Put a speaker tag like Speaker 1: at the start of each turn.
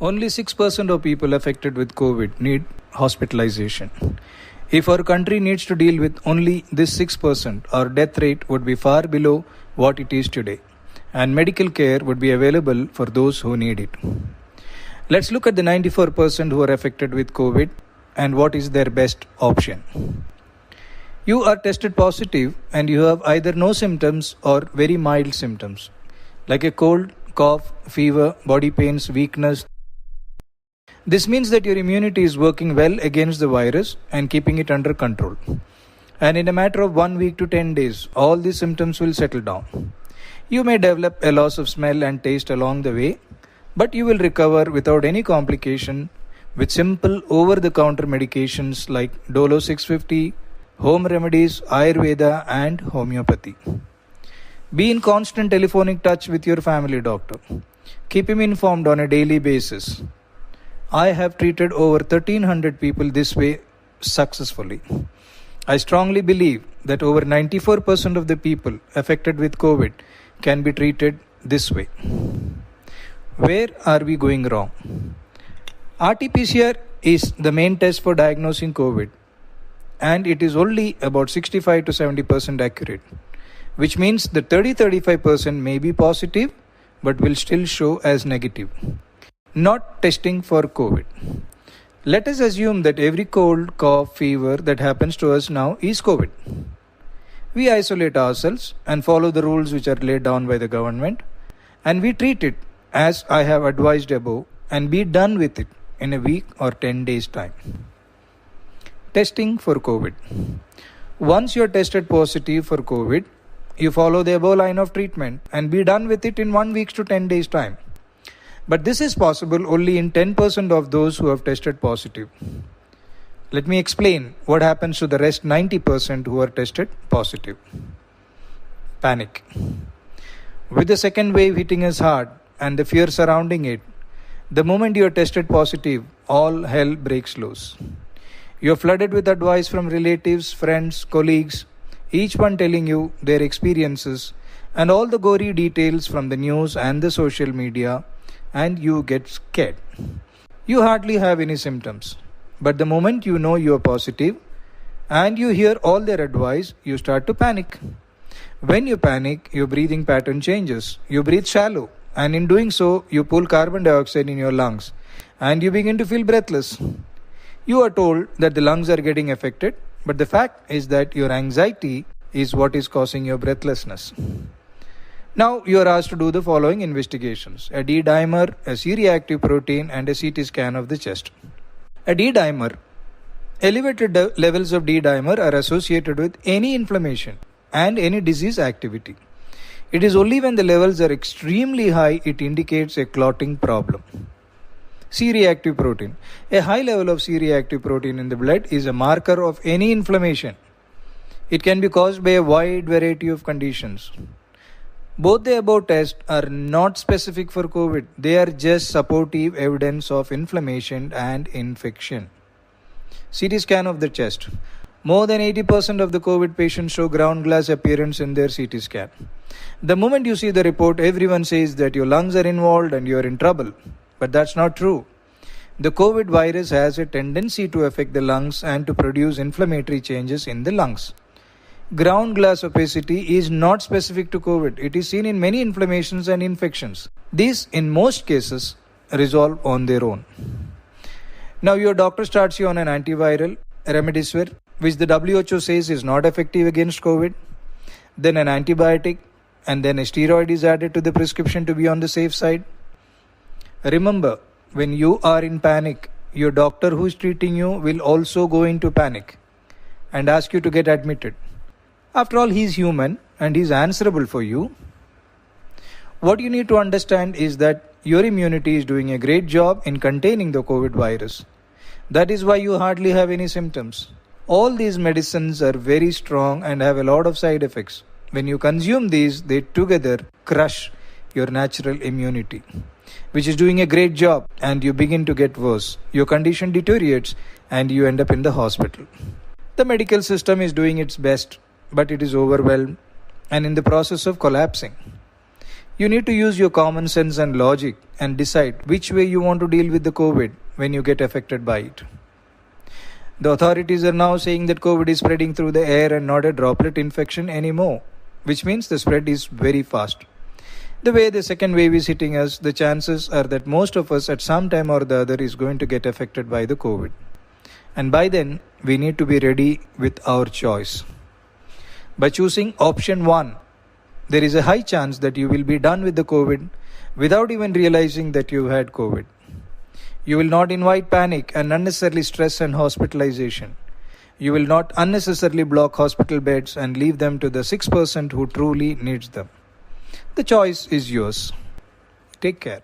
Speaker 1: Only 6% of people affected with COVID need hospitalization. If our country needs to deal with only this 6%, our death rate would be far below what it is today, and medical care would be available for those who need it. Let's look at the 94% who are affected with COVID and what is their best option. You are tested positive and you have either no symptoms or very mild symptoms, like a cold, cough, fever, body pains, weakness. This means that your immunity is working well against the virus and keeping it under control. And in a matter of 1 week to 10 days, all these symptoms will settle down. You may develop a loss of smell and taste along the way, but you will recover without any complication with simple over-the-counter medications like Dolo 650, home remedies, Ayurveda and homeopathy. Be in constant telephonic touch with your family doctor. Keep him informed on a daily basis. I have treated over 1300 people this way successfully. I strongly believe that over 94% of the people affected with COVID can be treated this way. Where are we going wrong? RT-PCR is the main test for diagnosing COVID, and it is only about 65 to 70% accurate, which means the 30-35% may be positive but will still show as negative. Not testing for COVID. Let us assume that every cold, cough, fever that happens to us now is COVID. We isolate ourselves and follow the rules which are laid down by the government, and we treat it as I have advised above and be done with it in a week or 10 days time. Testing for COVID. Once you are tested positive for COVID, you follow the above line of treatment and be done with it in 1 week to 10 days time. But this is possible only in 10% of those who have tested positive. Let me explain what happens to the rest 90% who are tested positive. Panic. With the second wave hitting us hard and the fear surrounding it, the moment you are tested positive, all hell breaks loose. You are flooded with advice from relatives, friends, colleagues, each one telling you their experiences and all the gory details from the news and the social media, and you get scared. You hardly have any symptoms, but the moment you know you are positive and you hear all their advice, you start to panic. When you panic, your breathing pattern changes. You breathe shallow, and in doing so, you pull carbon dioxide in your lungs and you begin to feel breathless. You are told that the lungs are getting affected, but the fact is that your anxiety is what is causing your breathlessness. Now you are asked to do the following investigations: a D-dimer, a C-reactive protein and a CT scan of the chest. A D-dimer. Elevated levels of D-dimer are associated with any inflammation and any disease activity. It is only when the levels are extremely high it indicates a clotting problem. C-reactive protein. A high level of C-reactive protein in the blood is a marker of any inflammation. It can be caused by a wide variety of conditions. Both the above tests are not specific for COVID. They are just supportive evidence of inflammation and infection. CT scan of the chest. More than 80% of the COVID patients show ground glass appearance in their CT scan. The moment you see the report, everyone says that your lungs are involved and you are in trouble. But that's not true. The COVID virus has a tendency to affect the lungs and to produce inflammatory changes in the lungs. Ground glass opacity is not specific to COVID. It is seen in many inflammations and infections. These, in most cases, resolve on their own. Now your doctor starts you on an antiviral, Remdesivir, which the WHO says is not effective against COVID, then an antibiotic, and then a steroid is added to the prescription to be on the safe side. Remember, when you are in panic, your doctor who is treating you will also go into panic and ask you to get admitted. After all, he is human and he is answerable for you. What you need to understand is that your immunity is doing a great job in containing the COVID virus. That is why you hardly have any symptoms. All these medicines are very strong and have a lot of side effects. When you consume these, they together crush your natural immunity, which is doing a great job, and you begin to get worse. Your condition deteriorates and you end up in the hospital. The medical system is doing its best, but it is overwhelmed and in the process of collapsing. You need to use your common sense and logic and decide which way you want to deal with the COVID when you get affected by it. The authorities are now saying that COVID is spreading through the air and not a droplet infection anymore, which means the spread is very fast. The way the second wave is hitting us, the chances are that most of us at some time or the other is going to get affected by the COVID. And by then, we need to be ready with our choice. By choosing option 1, there is a high chance that you will be done with the COVID without even realizing that you had COVID. You will not invite panic and unnecessarily stress and hospitalization. You will not unnecessarily block hospital beds and leave them to the 6% who truly needs them. The choice is yours. Take care.